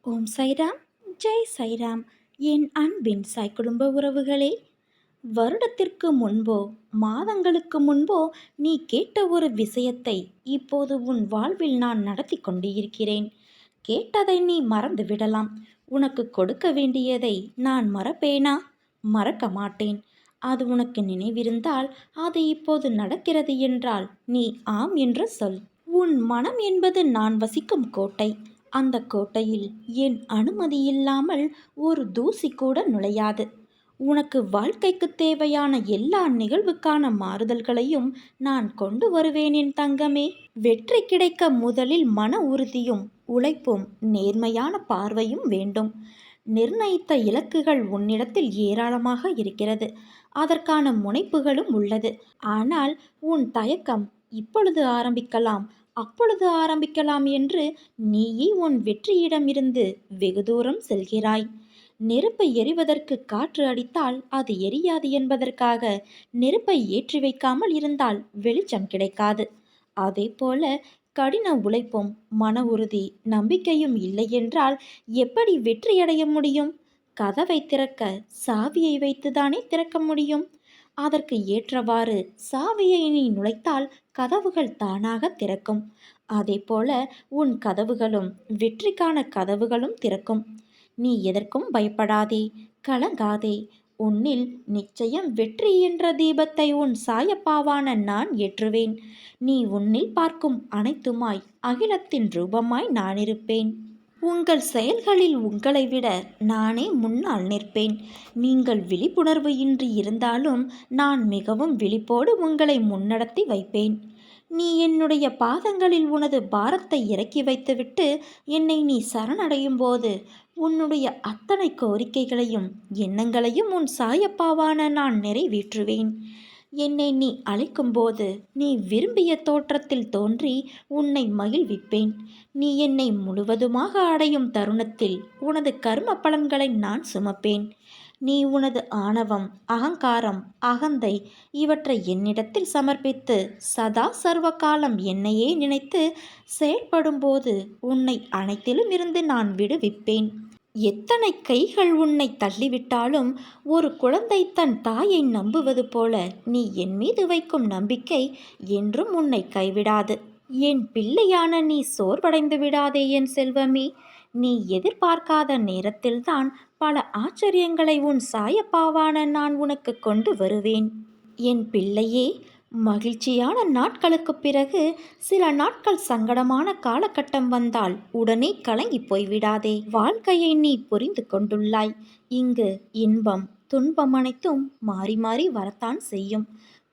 ஓம் சைராம், ஜெய் சைராம். என் அன்பின் சாய் குடும்ப உறவுகளே, வருடத்திற்கு முன்போ மாதங்களுக்கு முன்போ நீ கேட்ட ஒரு விஷயத்தை இப்போது உன் வாழ்வில் நான் நடத்தி கொண்டு இருக்கிறேன். கேட்டதை நீ மறந்து விடலாம். உனக்கு கொடுக்க வேண்டியதை நான் மறப்பேனா? மறக்க மாட்டேன். அது உனக்கு நினைவிருந்தால் அது இப்போது நடக்கிறது என்றால் நீ ஆம் என்று சொல். உன் மனம் என்பது நான் வசிக்கும் கோட்டை. அந்த கோட்டையில் என் அனுமதி இல்லாமல் ஒரு தூசி கூட நுழையாது. உனக்கு வாழ்க்கைக்கு தேவையான எல்லா நிகழ்வுக்கான மாறுதல்களையும் நான் கொண்டு வருவேன் என் தங்கமே. வெற்றி கிடைக்க முதலில் மன உறுதியும் உழைப்பும் நேர்மையான பார்வையும் வேண்டும். நிர்ணயித்த இலக்குகள் உன்னிடத்தில் ஏராளமாக இருக்கிறது. அதற்கான முனைப்புகளும் உள்ளது. ஆனால் உன் தயக்கம் இப்பொழுது ஆரம்பிக்கலாம், அப்பொழுது ஆரம்பிக்கலாம் என்று நீயே உன் வெற்றியிடமிருந்து வெகு தூரம் செல்கிறாய். நெருப்பை எரிவதற்கு காற்று அடித்தால் அது எரியாது என்பதற்காக நெருப்பை ஏற்றி வைக்காமல் இருந்தால் வெளிச்சம் கிடைக்காது. அதே போல கடின உழைப்பும் மன உறுதி நம்பிக்கையும் இல்லை என்றால் எப்படி வெற்றியடைய முடியும்? கதவை திறக்க சாவியை வைத்துதானே திறக்க முடியும். அதற்கு ஏற்றவாறு சாவியை நீ நுழைத்தால் கதவுகள் தானாக திறக்கும். அதே போல உன் கதவுகளும் வெற்றிக்கான கதவுகளும் திறக்கும். நீ எதற்கும் பயப்படாதே, கலங்காதே. உன்னில் நிச்சயம் வெற்றி என்ற தீபத்தை உன் சாயப்பாவான நான் ஏற்றுவேன். நீ உன்னில் பார்க்கும் அனைத்துமாய் அகிலத்தின் ரூபமாய் நான் இருப்பேன். உங்கள் செயல்களில் உங்களை விட நானே முன்னால் நிற்பேன். நீங்கள் விழிப்புணர்வு இன்றி இருந்தாலும் நான் மிகவும் விழிப்போடு உங்களை முன்னடத்தி வைப்பேன். நீ என்னுடைய பாதங்களில் உனது பாரத்தை இறக்கி வைத்துவிட்டு என்னை நீ சரணடையும் போது உன்னுடைய அத்தனை கோரிக்கைகளையும் எண்ணங்களையும் உன் சாயப்பாவான நான் நிறைவேற்றுவேன். என்னை நீ அழைக்கும்போது நீ விரும்பிய தோற்றத்தில் தோன்றி உன்னை மகிழ்விப்பேன். நீ என்னை முழுவதுமாக அடையும் தருணத்தில் உனது கர்ம பலன்களை நான் சுமப்பேன். நீ உனது ஆணவம், அகங்காரம், அகந்தை இவற்றை என்னிடத்தில் சமர்ப்பித்து சதா சர்வ காலம் என்னையே நினைத்து செயல்படும்போது உன்னை அனைத்திலும் இருந்து நான் விடுவிப்பேன். எத்தனை கைகள் உன்னை தள்ளிவிட்டாலும் ஒரு குழந்தை தன் தாயை நம்புவது போல நீ என் மீது வைக்கும் நம்பிக்கை என்றும் உன்னை கைவிடாது. என் பிள்ளையான நீ சோர்வடைந்து விடாதே என் செல்வமே. நீ எதிர்பார்க்காத நேரத்தில்தான் பல ஆச்சரியங்களை உன் சாயப்பாவான நான் உனக்கு கொண்டு வருவேன். என் பிள்ளையே, மகிழ்ச்சியான நாட்களுக்கு பிறகு சில நாட்கள் சங்கடமான காலகட்டம் வந்தால் உடனே கலங்கி போய்விடாதே. வாழ்க்கையை நீ புரிந்து கொண்டுள்ளாய். இங்கு இன்பம் துன்பம் அனைத்தும் மாறி மாறி வரத்தான் செய்யும்.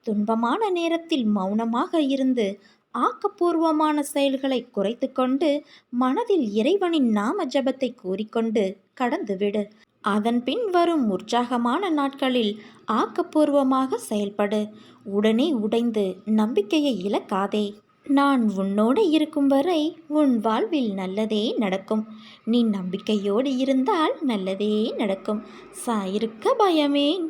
துன்பமான நேரத்தில் மௌனமாக இருந்து ஆக்கப்பூர்வமான செயல்களை குறைத்து கொண்டு மனதில் இறைவனின் நாம ஜபத்தை கூறிக்கொண்டு கடந்துவிடு. அதன் பின் வரும் உற்சாகமான நாட்களில் ஆக்கப்பூர்வமாக செயல்படு. உடனே உடைந்து நம்பிக்கையை இழக்காதே. நான் உன்னோடு இருக்கும் வரை உன் வாழ்வில் நல்லதே நடக்கும். நீ நம்பிக்கையோடு இருந்தால் நல்லதே நடக்கும். சாயிருக்க பயமேன்.